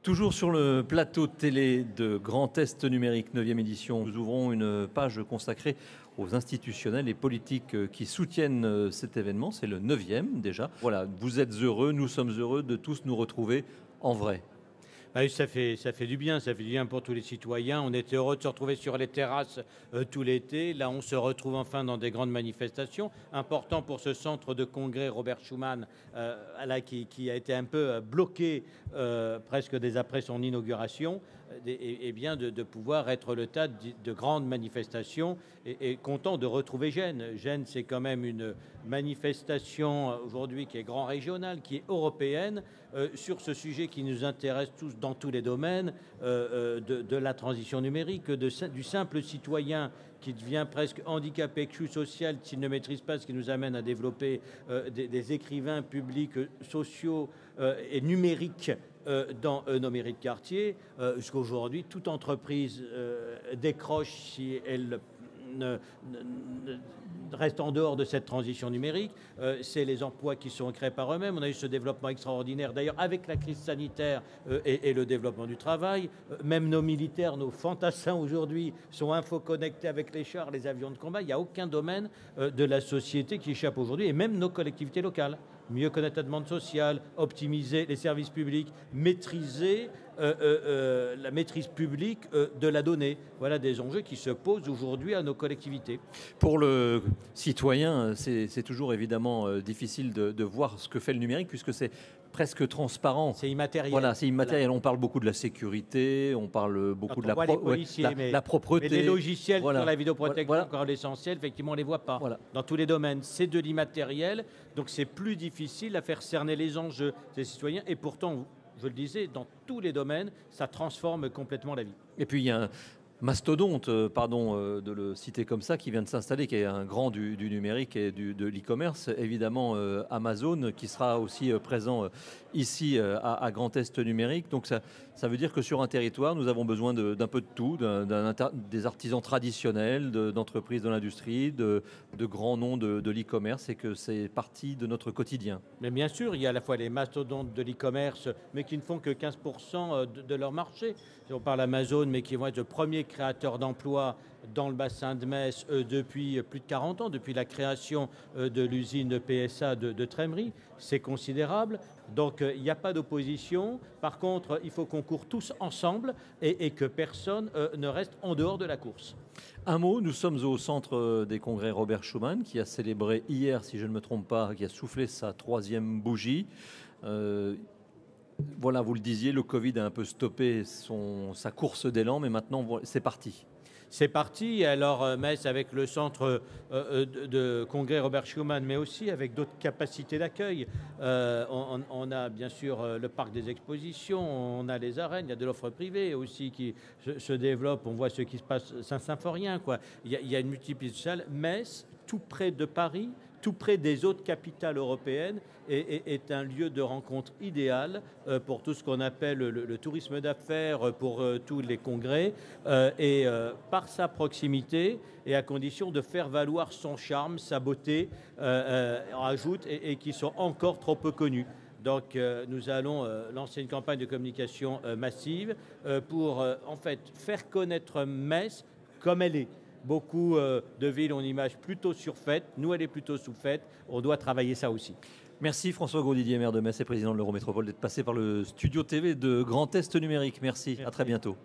Toujours sur le plateau télé de Grand Est numérique, 9e édition, nous ouvrons une page consacrée aux institutionnels et politiques qui soutiennent cet événement. C'est le 9e déjà. Voilà, vous êtes heureux, nous sommes heureux de tous nous retrouver en vrai. Ah oui, ça fait du bien, ça fait du bien pour tous les citoyens. On était heureux de se retrouver sur les terrasses tout l'été. Là, on se retrouve enfin dans des grandes manifestations. Important pour ce centre de congrès Robert Schuman, qui a été un peu bloqué presque dès après son inauguration, et bien de pouvoir être le tas de grandes manifestations et content de retrouver Gênes. Gênes, c'est quand même une manifestation aujourd'hui qui est grand régionale, qui est européenne, sur ce sujet qui nous intéresse tous dans tous les domaines, de la transition numérique, du simple citoyen qui devient presque handicapé, exclu social s'il ne maîtrise pas, ce qui nous amène à développer des écrivains publics, sociaux et numériques dans nos mairies de quartier, jusqu'aujourd'hui, toute entreprise décroche si elle reste en dehors de cette transition numérique. C'est les emplois qui sont créés par eux-mêmes. On a eu ce développement extraordinaire, d'ailleurs, avec la crise sanitaire et le développement du travail. Même nos militaires, nos fantassins aujourd'hui sont infoconnectés avec les chars, les avions de combat. Il n'y a aucun domaine de la société qui échappe aujourd'hui, et même nos collectivités locales. Mieux connaître la demande sociale, optimiser les services publics, maîtriser la maîtrise publique de la donnée. Voilà des enjeux qui se posent aujourd'hui à nos collectivités. Pour le citoyen, c'est toujours évidemment difficile de voir ce que fait le numérique puisque c'est presque transparent. C'est immatériel. Voilà, c'est immatériel. Voilà. On parle beaucoup de la sécurité, on parle beaucoup de la propreté. Mais les logiciels voilà. sur la vidéoprotection, voilà. encore l'essentiel, effectivement, on ne les voit pas. Voilà. Dans tous les domaines, c'est de l'immatériel, donc c'est plus difficile à faire cerner les enjeux des citoyens. Et pourtant, je le disais, dans tous les domaines, ça transforme complètement la vie. Et puis il y a un mastodonte, de le citer comme ça, qui vient de s'installer, qui est un grand du numérique et de l'e-commerce, évidemment Amazon, qui sera aussi présent ici à Grand Est numérique. Donc ça veut dire que sur un territoire, nous avons besoin d'un peu de tout, des artisans traditionnels, d'entreprises de l'industrie, de grands noms de l'e-commerce, et que c'est partie de notre quotidien. Mais bien sûr, il y a à la fois les mastodontes de l'e-commerce, mais qui ne font que 15% de leur marché. Si on parle Amazon, mais qui vont être le premier créateur d'emplois dans le bassin de Metz depuis plus de 40 ans, depuis la création de l'usine PSA de Trémery. C'est considérable. Donc il n'y a pas d'opposition. Par contre, il faut qu'on court tous ensemble et que personne ne reste en dehors de la course. Un mot, nous sommes au centre des congrès Robert Schuman, qui a célébré hier, si je ne me trompe pas, qui a soufflé sa 3e bougie. Voilà, vous le disiez, le Covid a un peu stoppé sa course d'élan, mais maintenant, c'est parti. C'est parti. Alors, Metz, avec le centre de congrès Robert Schuman, mais aussi avec d'autres capacités d'accueil. On a bien sûr le parc des expositions, on a les arènes, il y a de l'offre privée aussi qui se développe. On voit ce qui se passe Saint-Symphorien, quoi. Il y a une multiplicité de salles. Metz, tout près de Paris, tout près des autres capitales européennes, est un lieu de rencontre idéal pour tout ce qu'on appelle le tourisme d'affaires, pour tous les congrès, et par sa proximité et à condition de faire valoir son charme, sa beauté, rajoute, et qui sont encore trop peu connus. Donc nous allons lancer une campagne de communication massive pour en fait faire connaître Metz comme elle est. Beaucoup de villes ont une image plutôt surfaite. Nous, elle est plutôt sous-faite. On doit travailler ça aussi. Merci François Grosdidier, maire de Metz et président de l'Eurométropole, d'être passé par le studio TV de Grand Est numérique. Merci. À très bientôt.